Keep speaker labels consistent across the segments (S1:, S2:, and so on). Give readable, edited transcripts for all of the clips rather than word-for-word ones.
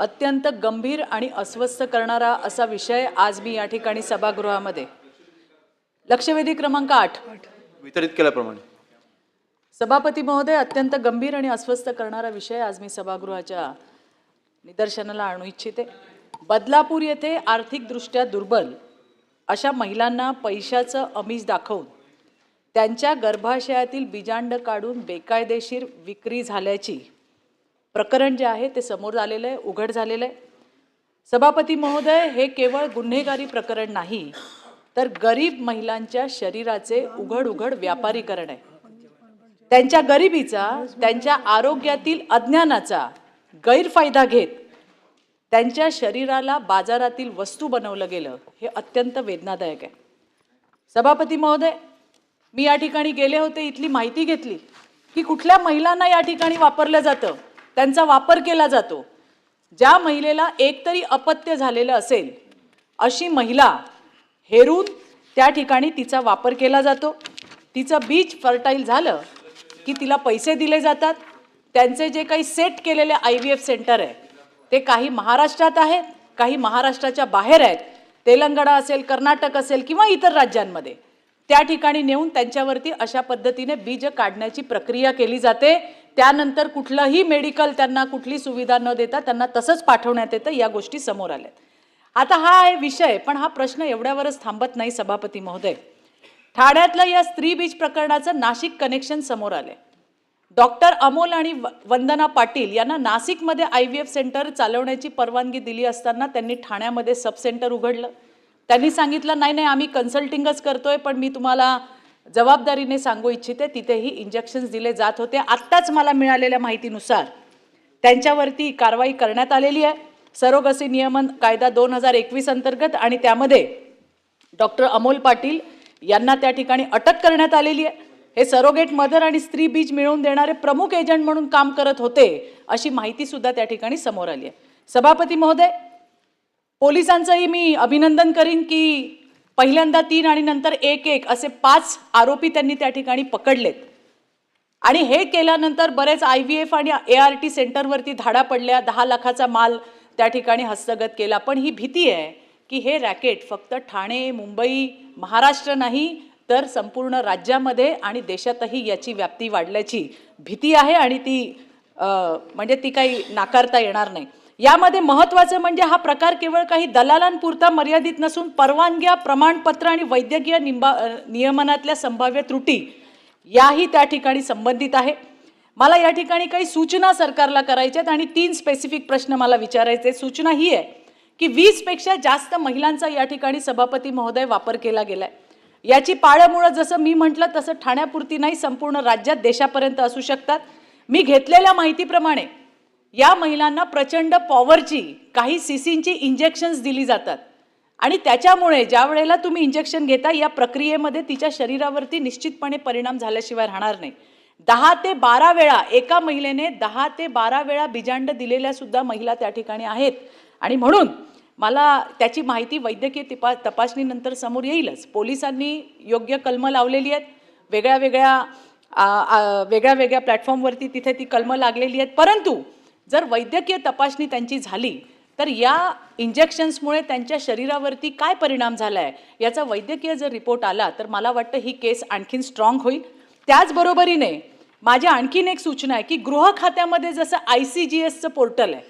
S1: अत्यंत गंभीर आणि अस्वस्थ करणारा असा विषय आज मी या ठिकाणी सभागृहामध्ये लक्षवेधी क्रमांक 8
S2: वितरित केल्याप्रमाणे
S1: सभापती महोदय, अत्यंत गंभीर आणि अस्वस्थ करणारा विषय आज मी सभागृहाच्या निदर्शनाला आणू इच्छिते। बदलापूर येथे आर्थिकदृष्ट्या दुर्बल अशा महिलांना पैशाचं आमिष दाखवून त्यांच्या गर्भाशयातील बीजांड काढून बेकायदेशीर विक्री झाल्याची प्रकरण जे आहे ते समोर आलेलं आहे, उघड झालेलं आहे। सभापती महोदय, हे केवळ गुन्हेगारी प्रकरण नाही तर गरीब महिलांच्या शरीराचे उघड व्यापारीकरण आहे। त्यांच्या गरिबीचा, त्यांच्या आरोग्यातील अज्ञानाचा गैरफायदा घेत त्यांच्या शरीराला बाजारातील वस्तू बनवलं गेलं, हे अत्यंत वेदनादायक आहे। सभापती महोदय, मी या ठिकाणी गेले होते, इथली माहिती घेतली की कुठल्या महिलांना या ठिकाणी वापरलं जातं, त्यांचा वापर केला जातो। ज्या महिलेला एकतरी अपत्य झालेलं असेल अशी महिला हेरून त्या ठिकाणी तिचा वापर केला जातो। तिचं बीज फर्टाईल झालं की तिला पैसे दिले जातात। त्यांचे जे काही सेट केलेले IVF सेंटर आहे ते काही महाराष्ट्रात आहेत, काही महाराष्ट्राच्या बाहेर आहेत, तेलंगणा असेल, कर्नाटक असेल किंवा इतर राज्यांमध्ये, त्या ठिकाणी नेऊन त्यांच्यावरती अशा पद्धतीने बीज काढण्याची प्रक्रिया केली जाते। त्यानंतर कुठलंही मेडिकल त्यांना कुठली सुविधा न देता त्यांना तसंच पाठवण्यात येतं। या गोष्टी समोर आल्यात। आता हा आहे विषय, पण हा प्रश्न एवढ्यावरच थांबत नाही सभापती महोदय। ठाण्यातल्या या स्त्री बीज प्रकरणाचं नाशिक कनेक्शन समोर आले। डॉक्टर अमोल आणि वंदना पाटील यांना नाशिकमध्ये IVF सेंटर चालवण्याची परवानगी दिली असताना त्यांनी ठाण्यामध्ये सब सेंटर उघडलं। त्यांनी सांगितलं नाही नाही, आम्ही कन्सल्टिंगच करतोय, पण मी तुम्हाला जबाबदारीने सांगू इच्छिते तिथेही इंजेक्शन्स दिले जात होते। आत्ताच मला मिळालेल्या माहितीनुसार त्यांच्यावरती कारवाई करण्यात आलेली आहे सरोगसी नियमन कायदा 2021 अंतर्गत, आणि त्यामध्ये डॉक्टर अमोल पाटील यांना त्या ठिकाणी अटक करण्यात आलेली आहे। हे सरोगेट मदर आणि स्त्री बीज मिळवून देणारे प्रमुख एजंट म्हणून काम करत होते अशी माहिती सुद्धा त्या ठिकाणी समोर आली आहे। सभापती महोदय, पोलिसांचंही मी अभिनंदन करीन की पहिल्यांदा 3 आणि नंतर 1 असे 5 आरोपी त्यांनी त्या ठिकाणी पकडलेत, आणि हे केल्यानंतर बरेच IVF आणि ART सेंटरवरती धाडा पडल्या, 10 लाखाचा माल त्या ठिकाणी हस्तगत केला। पण ही भीती आहे की हे रॅकेट फक्त ठाणे, मुंबई, महाराष्ट्र नाही तर संपूर्ण राज्यामध्ये आणि देशातही याची व्याप्ती वाढल्याची भीती आहे, आणि ती काही नाकारता येणार नाही। यामध्ये महत्त्वाचं म्हणजे हा प्रकार केवळ काही दलालांपुरता मर्यादित नसून परवानग्या, प्रमाणपत्र आणि वैद्यकीय नियमनातल्या संभाव्य त्रुटी याही त्या ठिकाणी संबंधित आहे। मला या ठिकाणी काही सूचना सरकारला करायच्या आहेत आणि 3 स्पेसिफिक प्रश्न मला विचारायचे। सूचना ही आहे की 20 पेक्षा जास्त महिलांचा या ठिकाणी सभापती महोदय वापर केला गेलाय। याची पाळंमुळं जसं मी म्हटलं तसं ठाण्यापुरती नाही, संपूर्ण राज्यात, देशापर्यंत असू शकतात। मी घेतलेल्या माहितीप्रमाणे या महिलांना प्रचंड पॉवरची, काही सीसींची इंजेक्शन्स दिली जातात, आणि त्याच्यामुळे ज्या वेळेला तुम्ही इंजेक्शन घेता या प्रक्रियेमध्ये तिच्या शरीरावरती निश्चितपणे परिणाम झाल्याशिवाय राहणार नाही। 10 ते 12 वेळा एका महिलेने 10 ते 12 वेळा बीजांड दिलेल्या सुद्धा महिला त्या ठिकाणी आहेत, आणि म्हणून मला त्याची माहिती वैद्यकीय तपासणीनंतर समोर येईलच। पोलिसांनी योग्य कलमं लावलेली आहेत, वेगळ्या प्लॅटफॉर्मवरती तिथे ती कलमं लागलेली आहेत, परंतु जर वैद्यकीय तपासणी त्यांची झाली तर या इंजेक्शन्समुळे त्यांच्या शरीरावरती काय परिणाम झाला आहे याचा वैद्यकीय जर रिपोर्ट आला तर मला वाटतं ही केस आणखीन स्ट्रॉंग होईल। त्याचबरोबरीने माझी आणखीन एक सूचना आहे की गृह खात्यामध्ये जसं ICGSचं पोर्टल आहे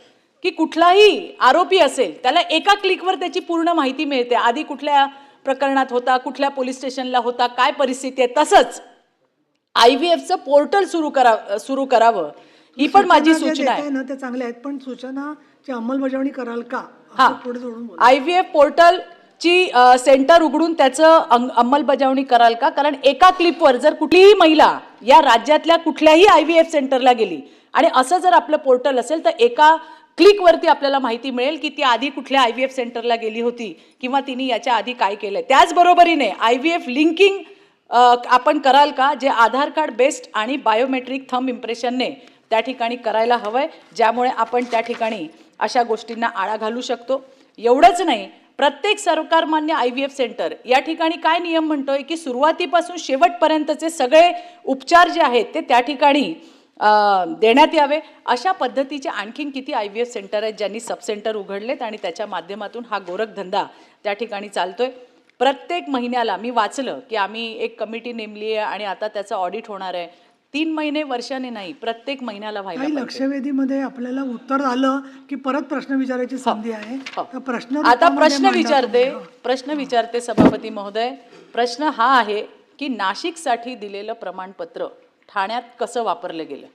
S1: की कुठलाही आरोपी असेल त्याला एका क्लिकवर त्याची पूर्ण माहिती मिळते, आधी कुठल्या प्रकरणात होता, कुठल्या पोलीस स्टेशनला होता, काय परिस्थिती आहे, तसंच IVFचं पोर्टल सुरू करावं, ही पण माझी सूचना आहे
S3: ना। ते चांगले आहेत, पण सूचनाची अंमलबजावणी कराल का? पुढे जोडून
S1: IVF पोर्टलची सेंटर उघडून त्याचं अंमलबजावणी कराल का? कारण एका क्लिकवर जर कुठलीही महिला या राज्यातल्या कुठल्याही IVF सेंटरला गेली आणि असं जर आपलं पोर्टल असेल तर एका क्लिकवरती आपल्याला माहिती मिळेल की ती आधी कुठल्या IVF सेंटरला गेली होती किंवा तिने याच्या आधी काय केलंय। त्याचबरोबरीने IVF लिंकिंग आपण कराल का, जे आधार कार्ड बेस्ड आणि बायोमेट्रिक थंब इम्प्रेशनने त्या ठिकाणी करायला हवंय, ज्यामुळे आपण त्या ठिकाणी अशा गोष्टींना आळा घालू शकतो। एवढंच नाही, प्रत्येक सरकारमान्य IVF सेंटर या ठिकाणी काय नियम म्हणतोय की सुरुवातीपासून शेवटपर्यंतचे सगळे उपचार जे आहेत ते त्या ठिकाणी देण्यात यावे. अशा पद्धतीचे आणखीन किती IVF सेंटर आहेत ज्यांनी सब सेंटर उघडलेत आणि त्याच्या माध्यमातून हा गोरखधंदा त्या ठिकाणी चालतोय. प्रत्येक महिन्याला मी वाचलं की आम्ही एक कमिटी नेमली आहे आणि आता त्याचं ऑडिट होणार आहे. 3 महिने वर्षाने नाही, प्रत्येक महिन्याला व्हायला
S3: काही
S1: पाहिजे.
S3: लक्षवेधीमध्ये आपल्याला उत्तर आलं की परत प्रश्न विचारायची संधी आहे.
S1: हो.
S3: तर प्रश्न
S1: आता
S3: रूपामध्ये
S1: प्रश्न
S3: मांडा
S1: विचारते
S3: तुम्ही.
S1: प्रश्न विचारते सभापती महोदय. प्रश्न हा आहे की नाशिकसाठी दिलेलं प्रमाणपत्र ठाण्यात कसं वापरलं गेलं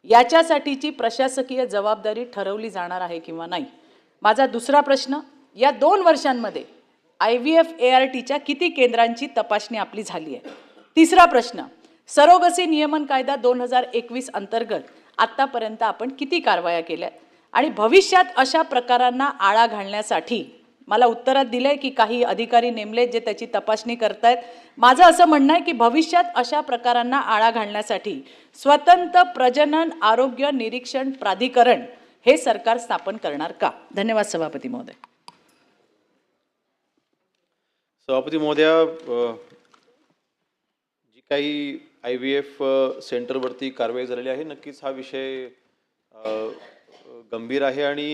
S1: याच्यासाठीची प्रशासकीय जबाबदारी ठरवली जाणार आहे किंवा नाही. माझा दुसरा प्रश्न, या 2 वर्षांमध्ये IVF ARTच्या किती केंद्रांची तपासणी आपली झाली आहे. तिसरा प्रश्न, सरोगसी नियमन कायदा 2021 अंतर्गत आत्तापर्यंत आपण किती कारवाया केल्या आणि भविष्यात अशा प्रकारांना आळा घालण्यासाठी मला उत्तरात दिलंय की काही अधिकारी नेमले जे त्याची तपासणी करतायत. माझं असं म्हणणं आहे की भविष्यात अशा प्रकारांना आळा घालण्यासाठी स्वतंत्र प्रजनन आरोग्य निरीक्षण प्राधिकरण हे सरकार स्थापन करणार का. धन्यवाद सभापती महोदय.
S2: सभापती महोदया, जी काही IVF सेंटरवरती कारवाई झालेली आहे, नक्कीच हा विषय गंभीर आहे आणि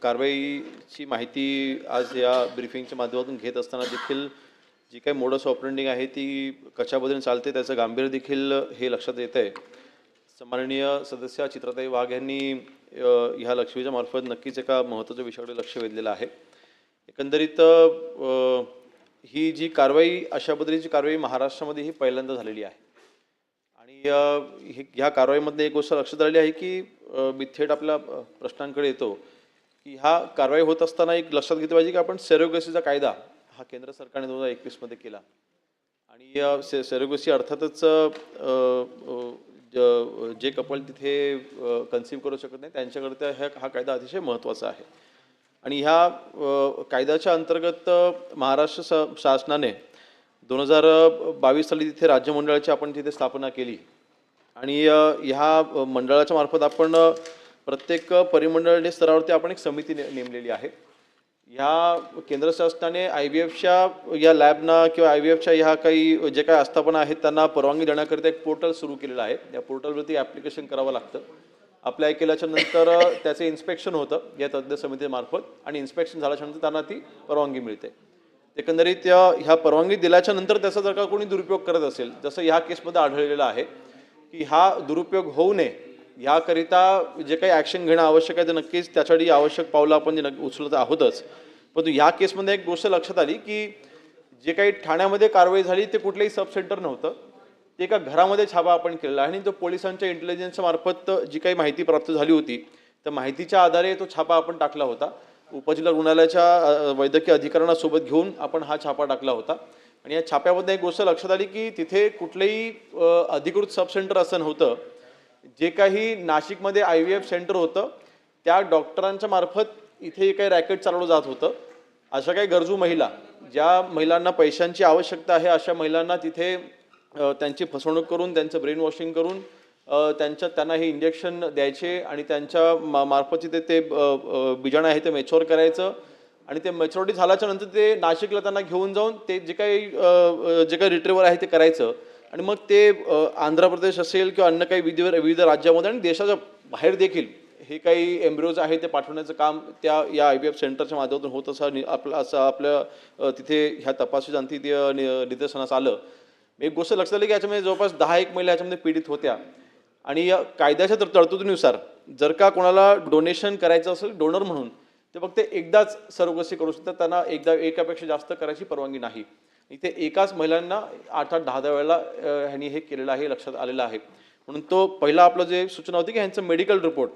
S2: कारवाईची माहिती आज या ब्रीफिंगच्या माध्यमातून घेत असताना देखील जी काही मोडस ऑपरेंडिंग आहे ती कशा पद्धतीने चालते त्याचं गांभीर्य देखील हे लक्षात येत आहे. सन्माननीय सदस्य चित्राताई वाघ यांनी ह्या लक्षवेधीच्या मार्फत नक्कीच एका महत्त्वाच्या विषयाकडे लक्ष वेधलेलं आहे. एकंदरीत ही जी कारवाई, अशा पद्धतीची कारवाई महाराष्ट्रामध्ये ही पहिल्यांदा झालेली आहे आणि ह्या कारवाईमध्ये एक गोष्ट लक्षात आलेली आहे की मी थेट आपल्या प्रश्नांकडे येतो की ह्या कारवाई होत असताना एक लक्षात घेतलं पाहिजे की आपण सेरोगसीचा कायदा हा केंद्र सरकारने 2021 मध्ये केला आणि सेरोगसी अर्थातच जे कपल तिथे कन्सिव्ह करू शकत नाही त्यांच्याकरता हा कायदा अतिशय महत्त्वाचा आहे. आणि ह्या कायद्याच्या अंतर्गत महाराष्ट्र शासनाने 2022 साली तिथे राज्य मंडळाची आपण तिथे स्थापना केली आणि ह्या मंडळाच्या मार्फत आपण प्रत्येक परिमंडळ स्तरावरती आपण एक समिती नेमलेली आहे. ह्या केंद्र शासनाने IVFच्या या लॅबना किंवा IVFच्या ह्या काही जे काही आस्थापना आहेत त्यांना परवानगी देण्याकरिता एक पोर्टल सुरू केलेलं आहे. या पोर्टलवरती ॲप्लिकेशन करावं लागतं. अप्लाय केल्याच्या नंतर त्याचे इन्स्पेक्शन होतं या तज्ज्ञ समितीमार्फत आणि इन्स्पेक्शन झाल्याच्या नंतर त्यांना ती परवानगी मिळते. एकंदरीत ह्या परवानगी दिल्याच्या नंतर त्याचा जर का कोणी दुरुपयोग करत असेल, जसं ह्या केसमध्ये आढळलेलं आहे की हा दुरुपयोग होऊ नये ह्याकरिता जे काही ॲक्शन घेणं आवश्यक आहे ते नक्कीच त्यासाठी आवश्यक पावलं आपण जे उचलत आहोतच. परंतु ह्या केसमध्ये एक गोष्ट लक्षात आली की जे काही ठाण्यामध्ये कारवाई झाली ते कुठलंही सब सेंटर नव्हतं, ते एका घरामध्ये छापा आपण केलेला आहे आणि तो पोलिसांच्या इंटेलिजन्सच्या मार्फत जी काही माहिती प्राप्त झाली होती त्या माहितीच्या आधारे तो छापा आपण टाकला होता. उपजिल्हा रुग्णालयाच्या वैद्यकीय अधिकाऱ्यांसोबत घेऊन आपण हा छापा टाकला होता आणि या छाप्यामध्ये एक गोष्ट लक्षात आली की तिथे कुठलंही अधिकृत सब सेंटर असं नव्हतं. जे काही नाशिकमध्ये IVF सेंटर होतं त्या डॉक्टरांच्या मार्फत इथे काही रॅकेट चालवलं जात होतं. अशा काही गरजू महिला, ज्या महिलांना पैशांची आवश्यकता आहे, अशा महिलांना तिथे त्यांची फसवणूक करून त्यांचं ब्रेन वॉशिंग करून त्यांना हे इंजेक्शन द्यायचे आणि त्यांच्या मार्फत ते बिजाणं आहे ते मॅच्युअर करायचं आणि ते मॅच्युरिटी झाल्याच्या नंतर ते नाशिकला त्यांना घेऊन जाऊन ते जे काही रिट्रीवर आहे ते करायचं आणि मग ते आंध्र प्रदेश असेल किंवा अन्य काही विविध राज्यामध्ये आणि देशाच्या बाहेर देखील हे काही एम्ब्रिओज आहे ते पाठवण्याचं काम त्या या IVF सेंटरच्या माध्यमातून होत असं आपल्या तिथे ह्या तपासणीच्या अंती निदर्शनास आलं. एक गोष्ट लक्षात आली की याच्यामध्ये जवळपास 10 महिला याच्यामध्ये पीडित होत्या आणि या कायद्याच्या तरतुदीनुसार जर का कोणाला डोनेशन करायचं असेल डोनर म्हणून ते फक्त एकदाच सरोगसी करू शकतात, त्यांना एकापेक्षा जास्त करायची परवानगी नाही. इथे एकाच महिलांना 8-10 वेळेला ह्यांनी हे केलेलं आहे, लक्षात आलेलं आहे. म्हणून तो पहिला आपलं जे सूचना होती की ह्यांचं मेडिकल रिपोर्ट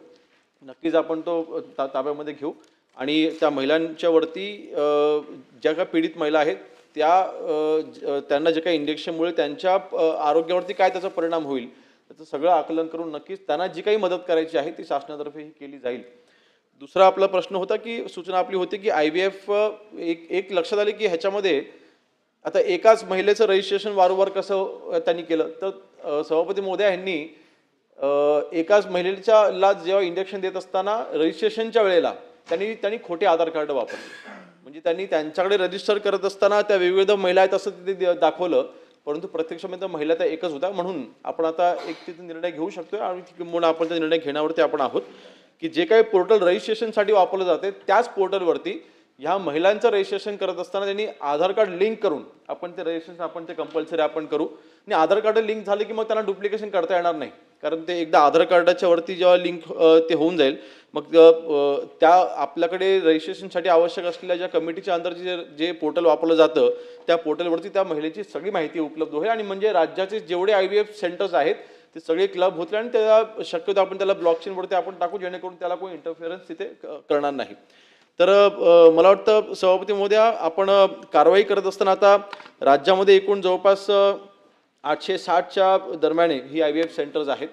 S2: नक्कीच आपण तो ताब्यामध्ये घेऊ आणि त्या महिलांच्या वरती ज्या काही पीडित महिला आहेत त्यांना जे काही इंजेक्शनमुळे त्यांच्या आरोग्यावरती काय त्याचा परिणाम होईल त्याचं सगळं आकलन करून नक्कीच त्यांना जी काही मदत करायची आहे ती शासनातर्फे ही केली जाईल. दुसरा आपला प्रश्न होता की सूचना आपली होती की IVF एक लक्षात आले की ह्याच्यामध्ये आता एकाच महिलेचं रजिस्ट्रेशन वारंवार कसं त्यांनी केलं तर सभापती महोदया यांनी एकाच महिलेला जेव्हा इंजेक्शन देत असताना रजिस्ट्रेशनच्या वेळेला त्यांनी खोटे आधार कार्ड वापरले. म्हणजे त्यांनी त्यांच्याकडे रजिस्टर करत असताना त्या विविध महिला आहेत असं तिथे दाखवलं परंतु प्रत्यक्षामध्ये महिला त्या एकच होत्या. म्हणून आपण आता एक तिथे निर्णय घेऊ शकतोय आणि किंबहुना आपण त्या निर्णय घेण्यावरती आपण आहोत की जे काही पोर्टल रजिस्ट्रेशनसाठी वापरलं जाते त्याच पोर्टलवरती ह्या महिलांचं रजिस्ट्रेशन करत असताना त्यांनी आधार कार्ड लिंक करून आपण ते रजिस्ट्रेशन आपण ते कंपल्सरी आपण करू. आणि आधार कार्ड लिंक झाले की मग त्यांना डुप्लिकेशन करता येणार नाही, कारण ते एकदा आधार कार्डाच्या वरती जेव्हा लिंक ते होऊन जाईल मग त्या आपल्याकडे रजिस्ट्रेशनसाठी आवश्यक असलेल्या ज्या कमिटीच्या अंतर जे पोर्टल वापरलं जातं त्या पोर्टलवरती त्या महिलेची सगळी माहिती उपलब्ध होईल. आणि म्हणजे राज्याचे जेवढे IVF सेंटर्स आहेत ते सगळे क्लब होतील आणि त्याला शक्यतो आपण त्याला ब्लॉकचेनवरती आपण टाकू, जेणेकरून त्याला कोणी इंटरफिअरन्स तिथे करणार नाही. तर मला वाटतं सभापती महोदय, आपण कारवाई करत असताना आता राज्यामध्ये एकूण जवळपास 860च्या दरम्यान ही IVF सेंटर्स आहेत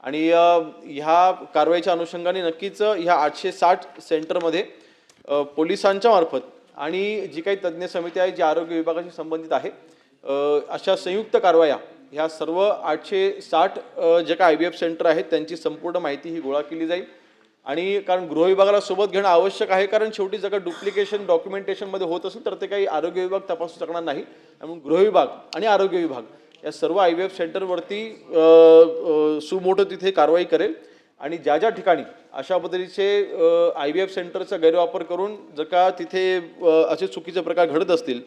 S2: आणि ह्या कारवाईच्या अनुषंगाने नक्कीच ह्या 860 सेंटरमध्ये पोलिसांच्या मार्फत आणि जी काही तज्ज्ञ समिती आहे जी आरोग्य विभागाशी संबंधित आहे अशा संयुक्त कारवाया ह्या सर्व 860 जे काही IVF सेंटर आहेत त्यांची संपूर्ण माहिती ही गोळा केली जाईल. आणि कारण गृह विभागाला सोबत घेणं आवश्यक आहे, कारण शेवटी जर का डुप्लिकेशन डॉक्युमेंटेशनमध्ये होत असेल तर ते काही आरोग्य विभाग तपासू शकणार नाही. म्हणून गृह विभाग आणि आरोग्य विभाग या सर्व IVF सेंटरवरती सुमोटो तिथे कारवाई करेल. आणि ज्या ज्या ठिकाणी अशा पद्धतीचे IVF सेंटरचा गैरवापर करून जर का तिथे असे चुकीचे प्रकार घडत असतील,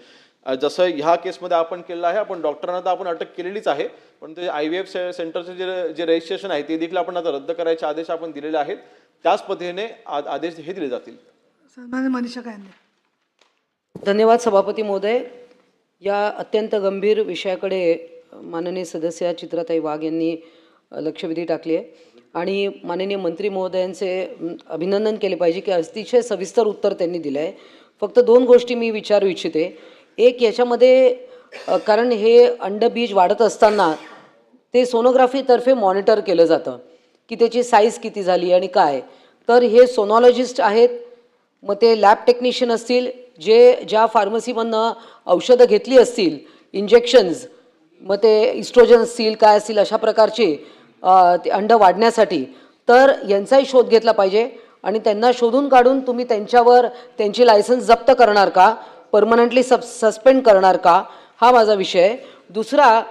S2: जसं ह्या केसमध्ये आपण केलेलं आहे, आपण डॉक्टरांना तर आपण अटक केलेलीच आहे, पण ते IVF सेंटरचे जे रजिस्ट्रेशन आहे ते देखील आपण आता रद्द करायचे आदेश आपण दिलेले आहेत. त्याच पद्धतीने आदेश हे दिले जातील.
S3: सन्माननीय मनीषा कायंदे.
S4: धन्यवाद सभापती महोदय. या अत्यंत गंभीर विषयाकडे माननीय सदस्य चित्राताई वाघ यांनी लक्षवेधी टाकली आहे आणि माननीय मंत्री महोदयांचे अभिनंदन केले पाहिजे की अतिशय सविस्तर उत्तर त्यांनी दिलं आहे. फक्त 2 गोष्टी मी विचारू इच्छिते. एक, याच्यामध्ये कारण हे अंडबीज वाढत असताना ते सोनोग्राफीतर्फे मॉनिटर केलं जातं की त्याची साईज किती झाली आणि काय. तर हे सोनॉलॉजिस्ट आहेत, मग ते लॅब टेक्निशियन असतील, ज्या फार्मसीमधनं औषधं घेतली असतील, इंजेक्शन्स, मग ते इस्ट्रोजन असतील काय असतील अशा प्रकारचे ते अंड वाढण्यासाठी, तर यांचाही शोध घेतला पाहिजे. आणि त्यांना शोधून काढून तुम्ही त्यांच्यावर त्यांची लायसन्स जप्त करणार का, परमनंटली सस्पेंड करणार का, हा माझा विषय आहे. दुसरा,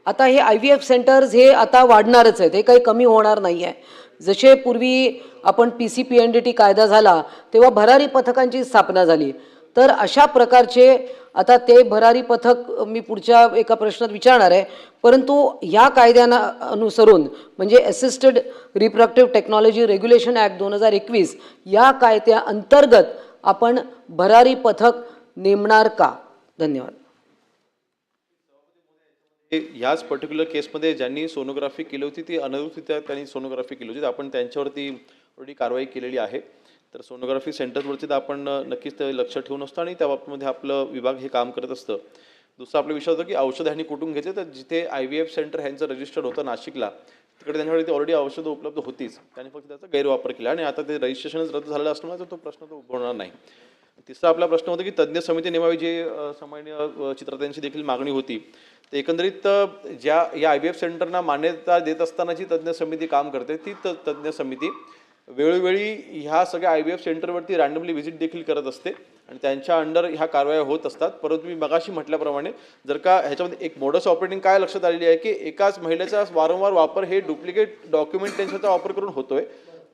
S4: आता हे IVF सेंटर्स हे आता वाढणारच आहेत, हे काही कमी होणार नाही आहे. जसे पूर्वी आपण PCPNDT कायदा झाला तेव्हा भरारी पथकांची स्थापना झाली, तर अशा प्रकारचे आता ते भरारी पथक मी पुढच्या एका प्रश्नात विचारणार आहे. परंतु या कायद्यांना अनुसरून म्हणजे assisted reproductive technology regulation act 2021 या कायद्या अंतर्गत आपण भरारी पथक नेमणार का? धन्यवाद.
S2: ह्याच पर्टिक्युलर केसमध्ये ज्यांनी सोनोग्राफी केली होती ती अनधिकृतरित्या त्यांनी सोनोग्राफी केली होती, आपण त्यांच्यावरती ऑलरेडी कारवाई केलेली आहे. तर सोनोग्राफी सेंटरवरती तर आपण नक्कीच ते लक्ष ठेवून असतो आणि त्या बाबतीमध्ये आपलं विभाग हे काम करत असतं. दुसरा आपला विषय होता की औषध ह्यांनी कुठून घेतले, तर जिथे IVF सेंटर ह्यांचं रजिस्टर्ड होतं नाशिकला तिकडे त्यांच्याकडे ऑलरेडी औषधं उपलब्ध होतीच, त्यांनी फक्त त्याचा गैरवापर केला आणि आता ते रजिस्ट्रेशनच रद्द झालेलं असल्यामुळे तो प्रश्न तो उद्भवणार नाही. तिसरा आपला प्रश्न होता की तज्ज्ञ समिती नेमावी, जी सामान्य चित्रतांची देखील मागणी होती. तर एकंदरीत या IVF सेंटरना मान्यता देत असताना जी तज्ज्ञ समिती काम करते ती तज्ज्ञ समिती वेळोवेळी ह्या सगळ्या IVF सेंटरवरती रँडमली व्हिजिट देखील करत असते आणि त्यांच्या अंडर ह्या कारवाया होत असतात. परंतु मी मगाशी म्हटल्याप्रमाणे जर का ह्याच्यामध्ये एक मोडस ऑपरेटिंग काय लक्षात आलेली आहे की एकाच महिलेचा वारंवार वापर हे डुप्लिकेट डॉक्युमेंटेशनचा वापर करून होतोय,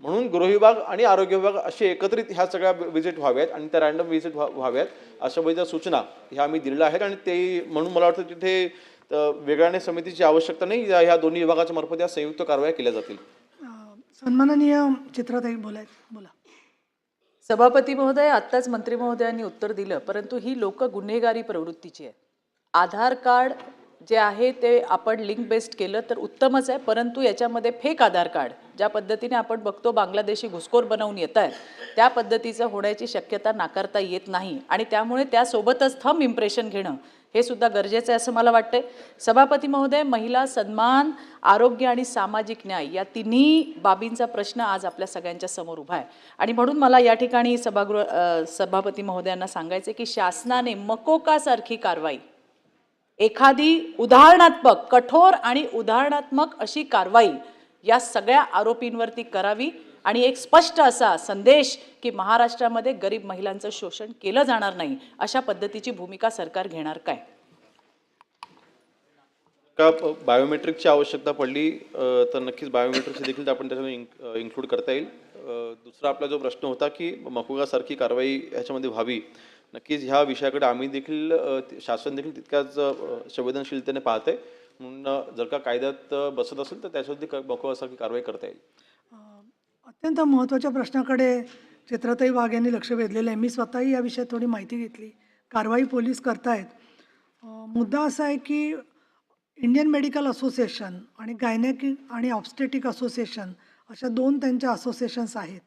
S2: म्हणून गृह विभाग आणि आरोग्य विभाग असे एकत्रित ह्या सगळ्या व्हिजिट व्हाव्यात आणि त्या रँडम व्हिजिट व्हाव्यात अशा बद्दल सूचना ह्या आम्ही दिलेल्या आहेत. आणि ते म्हणून मला वाटतं तिथे वेगळ्याने समितीची आवश्यकता नाही, ह्या दोन्ही विभागाच्या मार्फत या संयुक्त कारवाया केल्या जातील.
S3: सन्माननीय चित्राताई बोला.
S1: सभापती महोदय, आत्ताच मंत्री महोदयांनी उत्तर दिलं, परंतु ही लोक गुन्हेगारी प्रवृत्तीची आहे. आधार कार्ड जे आहे ते आपण लिंक बेस्ड केलं तर उत्तमच आहे, परंतु याच्यामध्ये फेक आधार कार्ड ज्या पद्धतीने आपण बघतो बांगलादेशी घुसखोर बनवून येत आहेत त्या पद्धतीचं होण्याची शक्यता नाकारता येत नाही आणि त्यामुळे त्यासोबतच थंब इम्प्रेशन घेणं हे सुद्धा गरजेचं आहे असं मला वाटतंय. सभापती महोदय, महिला सन्मान, आरोग्य आणि सामाजिक न्याय या तिन्ही बाबींचा प्रश्न आज आपल्या सगळ्यांच्या समोर उभा आहे आणि म्हणून मला या ठिकाणी सभापती महोदयांना सांगायचे की शासनाने मकोकासारखी कारवाई, एखादी उदाहरणात्मक, कठोर आणि उदाहरणात्मक अशी कारवाई या सगळ्या आरोपींवरती करावी आणि एक स्पष्ट असा संदेश की महाराष्ट्रामध्ये गरीब महिलांचं शोषण केलं जाणार नाही अशा पद्धतीची भूमिका सरकार घेणार काय?
S2: का बायोमेट्रिकची आवश्यकता पडली तर नक्कीच बायोमेट्रिकची देखील आपण त्याच्यामध्ये इन्क्लूड करता येईल. दुसरा आपला जो प्रश्न होता की मकोगासारखी कारवाई ह्याच्यामध्ये व्हावी, नक्कीच ह्या विषयाकडे आम्ही देखील शासन देखील तितक्याच संवेदनशीलतेने पाहते. म्हणून जर का कायद्यात बसत असेल तर त्याच्यावरती मकोगासारखी कारवाई करता येईल.
S3: अत्यंत महत्त्वाच्या प्रश्नाकडे चित्राताई वाघ यांनी लक्ष वेधलेलं आहे. मी स्वतःही या विषयात थोडी माहिती घेतली. कारवाई पोलीस करतायत. मुद्दा असा आहे की इंडियन मेडिकल असोसिएशन आणि गायनेक आणि ऑब्स्टेटिक असोसिएशन अशा 2 त्यांच्या असोसिएशन्स आहेत.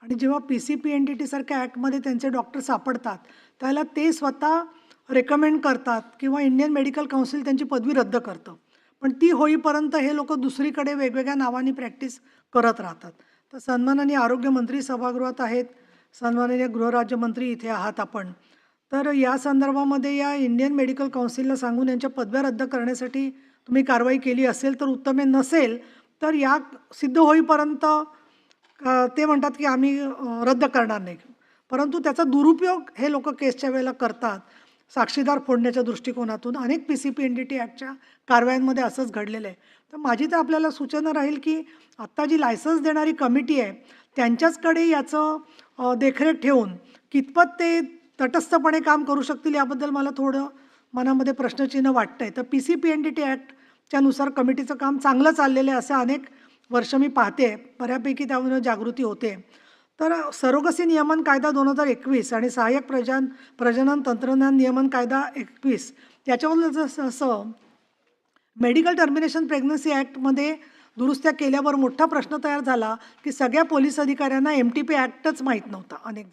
S3: आणि जेव्हा PCPNDT सारख्या ॲक्टमध्ये त्यांचे डॉक्टर सापडतात त्याला ते स्वतः रेकमेंड करतात किंवा इंडियन मेडिकल काउन्सिल त्यांची पदवी रद्द करतं. पण ती होईपर्यंत हे लोक दुसरीकडे वेगवेगळ्या नावांनी प्रॅक्टिस करत राहतात. तर सन्माननीय आरोग्यमंत्री सभागृहात आहेत, सन्माननीय गृहराज्यमंत्री इथे आहात आपण. तर या संदर्भामध्ये या इंडियन मेडिकल काउन्सिलला सांगून यांच्या पदव्या रद्द करण्यासाठी तुम्ही कारवाई केली असेल तर उत्तम आहे. नसेल तर या सिद्ध होईपर्यंत ते म्हणतात की आम्ही रद्द करणार नाही. परंतु त्याचा दुरुपयोग हे लोक केसच्या वेळेला करतात. साक्षीदार फोडण्याच्या दृष्टिकोनातून अनेक PCPNDT ॲक्टच्या कारवायांमध्ये असंच घडलेलं आहे. तर माझी तर आपल्याला सूचना राहील की आत्ता जी लायसन्स देणारी कमिटी आहे त्यांच्याचकडे याचं देखरेख ठेवून कितपत ते तटस्थपणे काम करू शकतील याबद्दल मला थोडं मनामध्ये प्रश्नचिन्ह वाटतं आहे. तर PCPNDT ॲक्टच्या नुसार कमिटीचं काम चांगलं चाललेलं आहे असं अनेक वर्ष मी पाहते. बऱ्यापैकी त्यावर जागृती होते. तर सरोगसी नियमन कायदा 2021 आणि सहाय्यक प्रजनन तंत्रज्ञान नियमन कायदा 21 याच्यावर जसं मेडिकल टर्मिनेशन प्रेग्नन्सी ॲक्टमध्ये दुरुस्त्या केल्यावर मोठा प्रश्न तयार झाला की सगळ्या पोलीस अधिकाऱ्यांना MTP ॲक्टच माहीत नव्हता अनेक